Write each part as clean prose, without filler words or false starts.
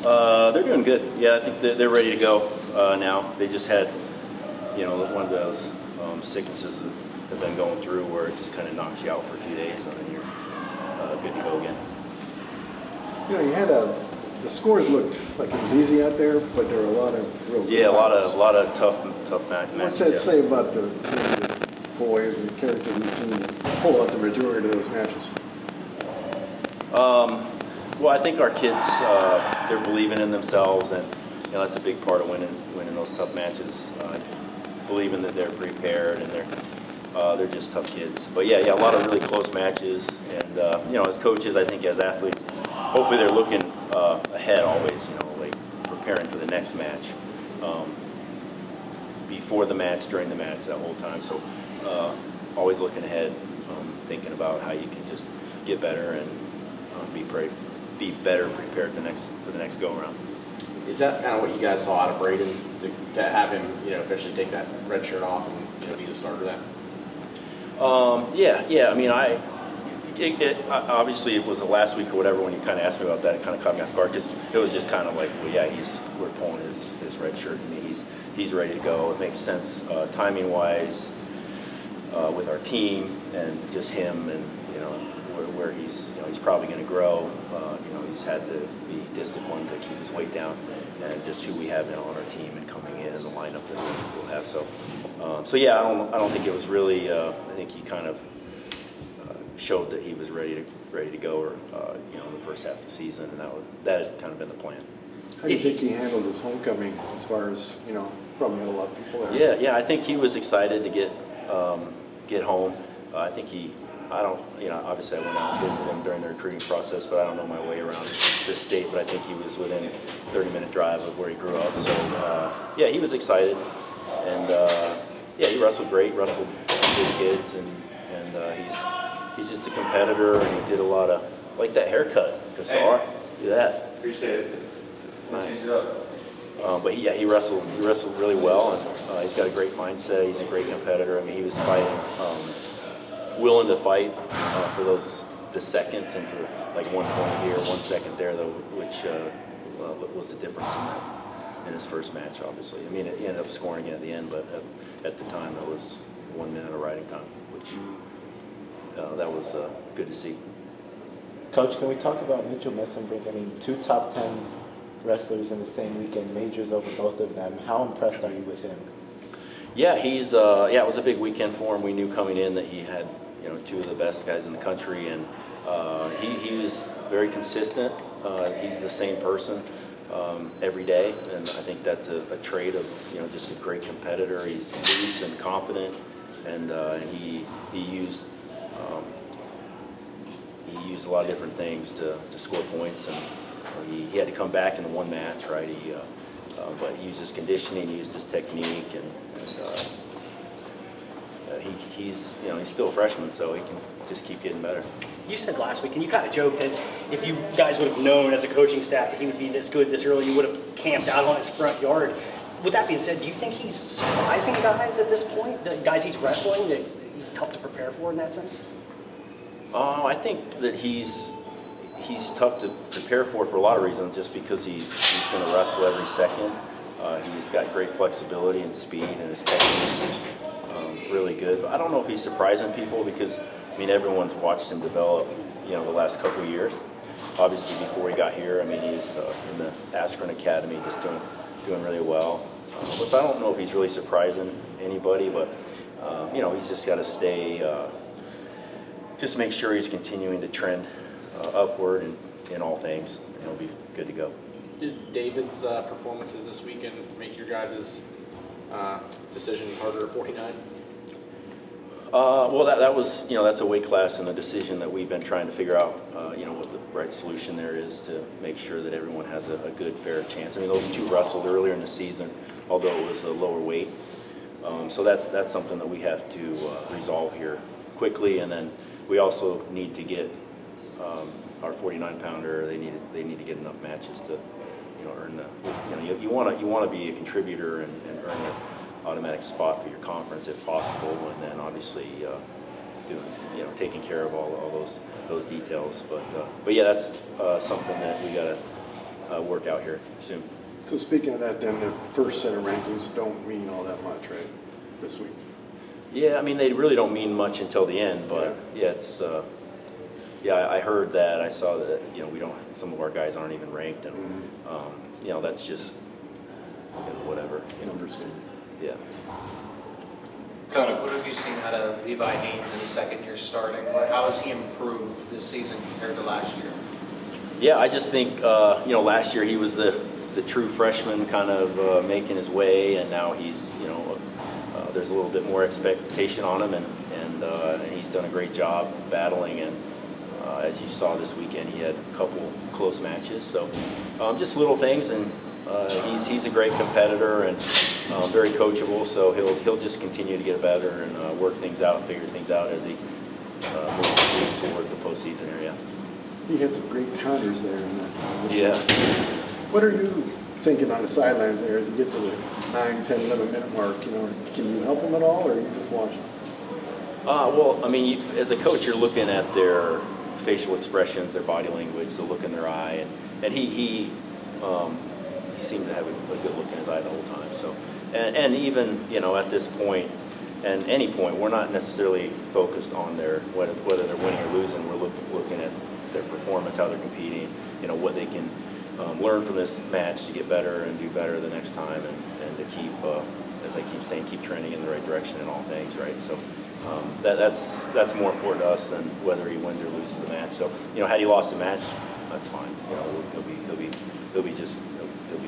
They're doing good. Yeah, I think they're ready to go now. They just had, one of those sicknesses that have been going through where it just kind of knocks you out for a few days, and then you're good to go again. You had the scores looked like it was easy out there, but there were a lot of real good a lot of tough matches. What's that say about the boys and the character routine that pull out the majority of those matches? Well, I think our kids, they're believing in themselves, and that's a big part of winning those tough matches. Believing that they're prepared and they're just tough kids. But yeah, a lot of really close matches, and as coaches, I think as athletes, hopefully they're looking ahead always. Like preparing for the next match, before the match, during the match, that whole time. So always looking ahead, thinking about how you can just get better and be better prepared for the next go around. Is that kind of what you guys saw out of Brayden to have him, officially take that red shirt off and be the starter then? Yeah. I mean, obviously it was the last week or whatever when you kind of asked me about that. It kind of caught me off guard because it was just kind of like, well, yeah, we're pulling his red shirt. I mean, he's ready to go. It makes sense timing wise with our team and just him and where he's probably going to grow. He's had to be disciplined to keep his weight down, and just who we have on our team and coming in and the lineup that we'll have. So yeah, I don't think it was really. I think he kind of showed that he was ready to go, or in the first half of the season, and that had kind of been the plan. How do you think he handled his homecoming as far as probably had a lot of people there? Yeah, I think he was excited to get home. I think obviously I went out and visited him during the recruiting process, but I don't know my way around this state, but I think he was within a 30-minute drive of where he grew up. So, yeah, he was excited. And, he wrestled great, wrestled good kids, and he's just a competitor, and he did a lot of, like that haircut, Cael. Do that. Appreciate it. Nice. But he wrestled really well, and he's got a great mindset. He's a great competitor. I mean, he was fighting, willing to fight for the seconds, and for like 1 point here, 1 second there, though, which was the difference in his first match. Obviously, I mean, he ended up scoring it at the end, but at the time it was 1 minute of riding time, which that was good to see. Coach, can we talk about Mitchell Messenbrink? I mean, 2 top 10 wrestlers in the same weekend, majors over both of them. How impressed are you with him? Yeah, it was a big weekend for him. We knew coming in that he had 2 of the best guys in the country, and he was very consistent. He's the same person every day, and I think that's a trait of just a great competitor. He's loose and confident, and he used a lot of different things to score points, and he had to come back in the one match, right? But he used his conditioning, he used his technique, and he's still a freshman, so he can just keep getting better. You said last week, and you kind of joked that if you guys would have known as a coaching staff that he would be this good this early, you would have camped out on his front yard. With that being said, do you think he's surprising guys at this point, the guys he's wrestling, that he's tough to prepare for in that sense? I think that he's tough to prepare for a lot of reasons, just because he's going to wrestle every second. He's got great flexibility and speed, and his technique's really good. But I don't know if he's surprising people, because I mean, everyone's watched him develop, the last couple of years. Obviously, before he got here, I mean, he's in the Askren Academy, just doing really well. So I don't know if he's really surprising anybody, but he's just got to stay, just make sure he's continuing to trend upward in all things, and he'll be good to go. Did David's performances this weekend make your guys' decision harder at 49? Well, that was, that's a weight class and a decision that we've been trying to figure out, what the right solution there is to make sure that everyone has a good, fair chance. I mean, those 2 wrestled earlier in the season, although it was a lower weight. So that's something that we have to resolve here quickly, and then we also need to get our 49-pounder. They need to get enough matches to, earn the. You want to be a contributor and earn an automatic spot for your conference if possible, and then obviously taking care of all those details. But yeah, that's something that we got to work out here soon. So speaking of that, then the first set of rankings don't mean all that much, right, this week? Yeah, I mean, they really don't mean much until the end, but yeah, it's, I heard that, I saw that, some of our guys aren't even ranked, and, that's just, whatever. Numbers game. Yeah. Coach, what have you seen out of Levi Haynes in his second year starting? How has he improved this season compared to last year? Yeah, I just think, last year he was the true freshman kind of making his way, and now he's, there's a little bit more expectation on him, and he's done a great job battling, and as you saw this weekend, he had a couple close matches, so just little things, and he's a great competitor and very coachable, so he'll just continue to get better and work things out and figure things out as he moves toward the postseason area. He had some great counters there. Yeah. What are you thinking on the sidelines there as you get to the 9, 10, 11 minute mark? Can you help him at all, or are you just watching? Well, I mean, as a coach, you're looking at their facial expressions, their body language, the look in their eye, and he seemed to have a good look in his eye the whole time. So, and even at this point, and any point, we're not necessarily focused on whether they're winning or losing. We're looking at their performance, how they're competing, what they can learn from this match to get better and do better the next time, and to keep, as I keep saying, keep trending in the right direction in all things, right? So that's more important to us than whether he wins or loses the match. So had he lost the match, that's fine. He'll be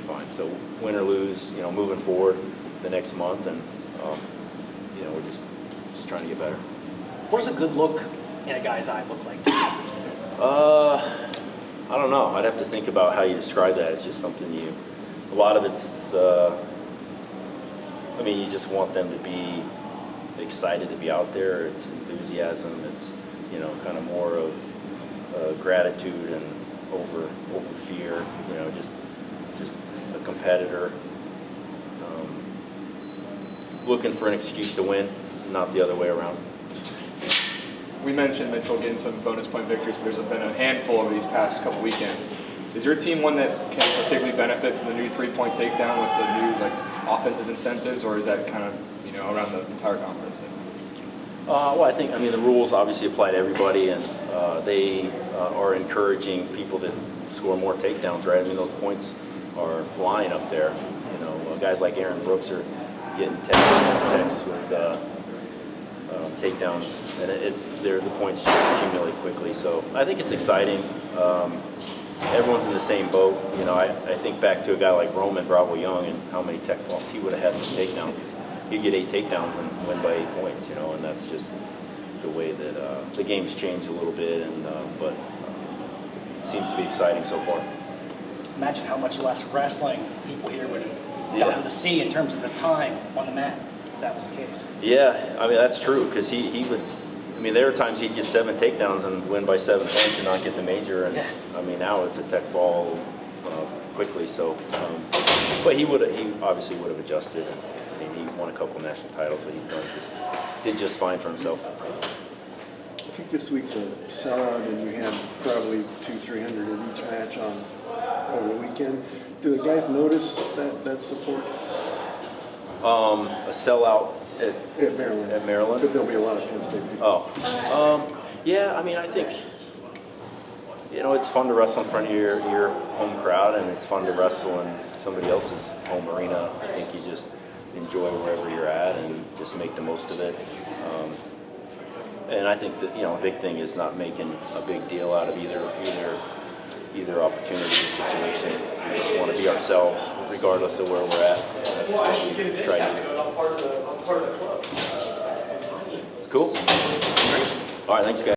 fine. So win or lose, moving forward the next month, and we're just trying to get better. What does a good look in a guy's eye look like? I don't know. I'd have to think about how you describe that. It's just something a lot of it's, you just want them to be excited to be out there. It's enthusiasm. It's, kind of more of gratitude and over fear. Just a competitor looking for an excuse to win, not the other way around. We mentioned Mitchell getting some bonus point victories, but there's been a handful of these past couple weekends. Is your team one that can particularly benefit from the new three-point takedown with the new offensive incentives, or is that kind of around the entire conference? Well, I think the rules obviously apply to everybody, and they are encouraging people to score more takedowns, right? Those points are flying up there. Guys like Aaron Brooks are getting texts with takedowns, and the points just accumulate quickly. So I think it's exciting. Everyone's in the same boat. I think back to a guy like Roman Bravo Young and how many tech falls he would have had from takedowns. He'd get 8 takedowns and win by 8 points. And that's just the way that the game's changed a little bit, but it seems to be exciting so far. Imagine how much less wrestling people here would have gotten to see in terms of the time on the mat, if that was the case. Yeah, that's true, because he would. There were times he'd get 7 takedowns and win by 7 points and not get the major. And now it's a tech ball quickly. So, but he obviously would have adjusted. He won a couple national titles, so he did just fine for himself. I think this week's a sellout, and you had probably 200-300 in each match over the weekend. Do the guys notice that support? A sellout At Maryland. At Maryland? But there'll be a lot of Penn State people. Yeah, I think, it's fun to wrestle in front of your home crowd, and it's fun to wrestle in somebody else's home arena. I think you just enjoy wherever you're at and just make the most of it. And I think that, a big thing is not making a big deal out of either opportunity or situation. We just want to be ourselves regardless of where we're at. That's what we try to do. I'm part of the club. Cool. All right, thanks, guys.